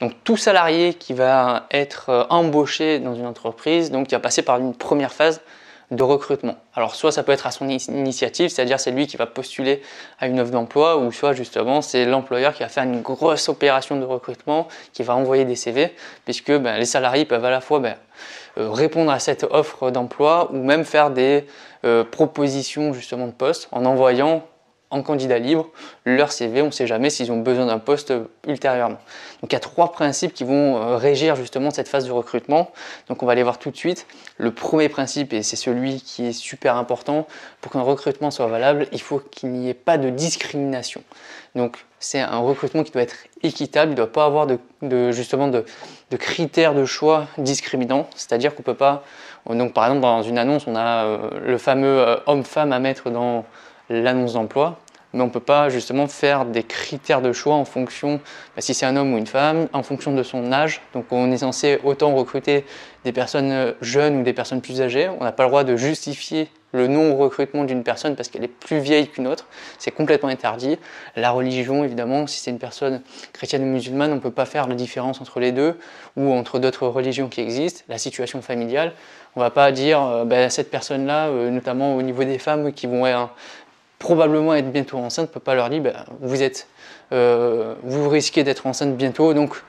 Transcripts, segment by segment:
Donc tout salarié qui va être embauché dans une entreprise, donc il va passer par une première phase de recrutement. Alors soit ça peut être à son initiative, c'est-à-dire c'est lui qui va postuler à une offre d'emploi, ou soit justement c'est l'employeur qui va faire une grosse opération de recrutement, qui va envoyer des CV, puisque les salariés peuvent à la fois répondre à cette offre d'emploi ou même faire des propositions justement de poste en envoyant en candidat libre leur CV, on ne sait jamais s'ils ont besoin d'un poste ultérieurement. Donc il y a 3 principes qui vont régir justement cette phase de recrutement. Donc on va les voir tout de suite. Le premier principe, et c'est celui qui est super important, pour qu'un recrutement soit valable, il faut qu'il n'y ait pas de discrimination. Donc c'est un recrutement qui doit être équitable, il ne doit pas avoir de critères de choix discriminants, c'est-à-dire qu'on ne peut pas, donc par exemple dans une annonce on a le fameux homme-femme à mettre dans l'annonce d'emploi, mais on ne peut pas justement faire des critères de choix en fonction, si c'est un homme ou une femme, en fonction de son âge. Donc on est censé autant recruter des personnes jeunes ou des personnes plus âgées. On n'a pas le droit de justifier le non-recrutement d'une personne parce qu'elle est plus vieille qu'une autre. C'est complètement interdit. La religion, évidemment, si c'est une personne chrétienne ou musulmane, on ne peut pas faire la différence entre les deux ou entre d'autres religions qui existent. La situation familiale, on ne va pas dire cette personne-là, notamment au niveau des femmes qui vont probablement être bientôt enceinte, ne peut pas leur dire vous risquez d'être enceinte bientôt, donc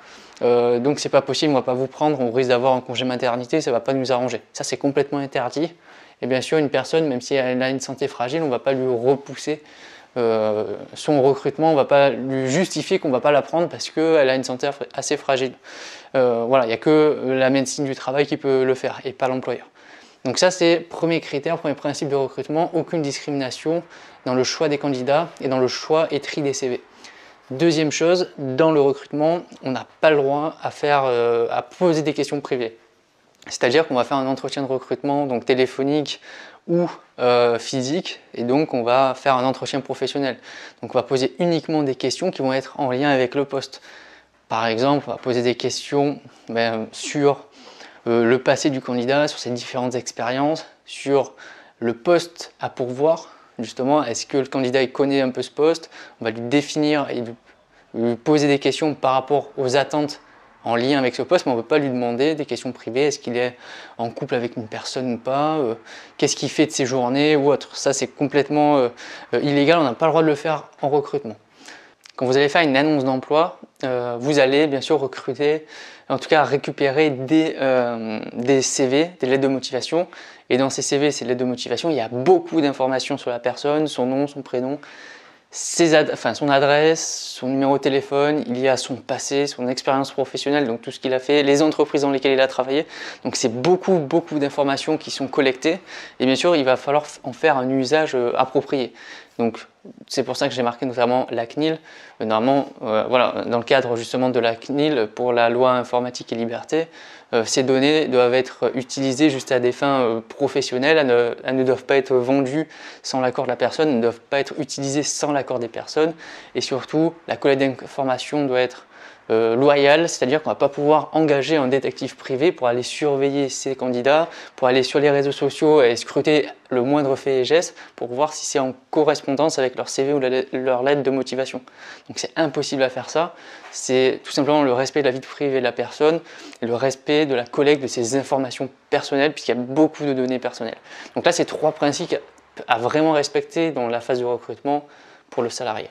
c'est pas possible, on va pas vous prendre, on risque d'avoir un congé maternité, ça va pas nous arranger. Ça c'est complètement interdit. Et bien sûr une personne, même si elle a une santé fragile, on va pas lui repousser son recrutement, on va pas lui justifier qu'on va pas la prendre parce qu'elle a une santé assez fragile. Voilà, il n'y a que la médecine du travail qui peut le faire et pas l'employeur. Donc ça c'est premier critère, premier principe de recrutement, aucune discrimination dans le choix des candidats et dans le choix et tri des CV. Deuxième chose, dans le recrutement, on n'a pas le droit à poser des questions privées. C'est-à-dire qu'on va faire un entretien de recrutement donc téléphonique ou physique, et donc on va faire un entretien professionnel. Donc on va poser uniquement des questions qui vont être en lien avec le poste. Par exemple, on va poser des questions sur le passé du candidat, sur ses différentes expériences, sur le poste à pourvoir. Justement, est-ce que le candidat il connaît un peu ce poste? On va lui définir et lui poser des questions par rapport aux attentes en lien avec ce poste, mais on ne peut pas lui demander des questions privées. Est-ce qu'il est en couple avec une personne ou pas? Qu'est-ce qu'il fait de ses journées ou autre? Ça, c'est complètement illégal. On n'a pas le droit de le faire en recrutement. Quand vous allez faire une annonce d'emploi, vous allez bien sûr recruter, en tout cas récupérer des CV, des lettres de motivation. Et dans ces CV, ces lettres de motivation, il y a beaucoup d'informations sur la personne, son nom, son prénom, son adresse, son numéro de téléphone, il y a son passé, son expérience professionnelle, donc tout ce qu'il a fait, les entreprises dans lesquelles il a travaillé. Donc c'est beaucoup d'informations qui sont collectées et bien sûr il va falloir en faire un usage approprié. Donc c'est pour ça que j'ai marqué notamment la CNIL. Normalement, voilà, dans le cadre justement de la CNIL pour la loi informatique et liberté, ces données doivent être utilisées juste à des fins professionnelles, elles ne doivent pas être vendues sans l'accord de la personne, elles ne doivent pas être utilisées sans l'accord des personnes et surtout la collecte d'informations doit être loyale, c'est-à-dire qu'on ne va pas pouvoir engager un détective privé pour aller surveiller ces candidats, pour aller sur les réseaux sociaux et scruter le moindre fait et geste pour voir si c'est en correspondance avec leur CV ou leur lettre de motivation. Donc c'est impossible à faire ça, c'est tout simplement le respect de la vie privée de la personne et le respect de la collecte de ces informations personnelles puisqu'il y a beaucoup de données personnelles. Donc là c'est 3 principes à vraiment respecter dans la phase de recrutement pour le salarié.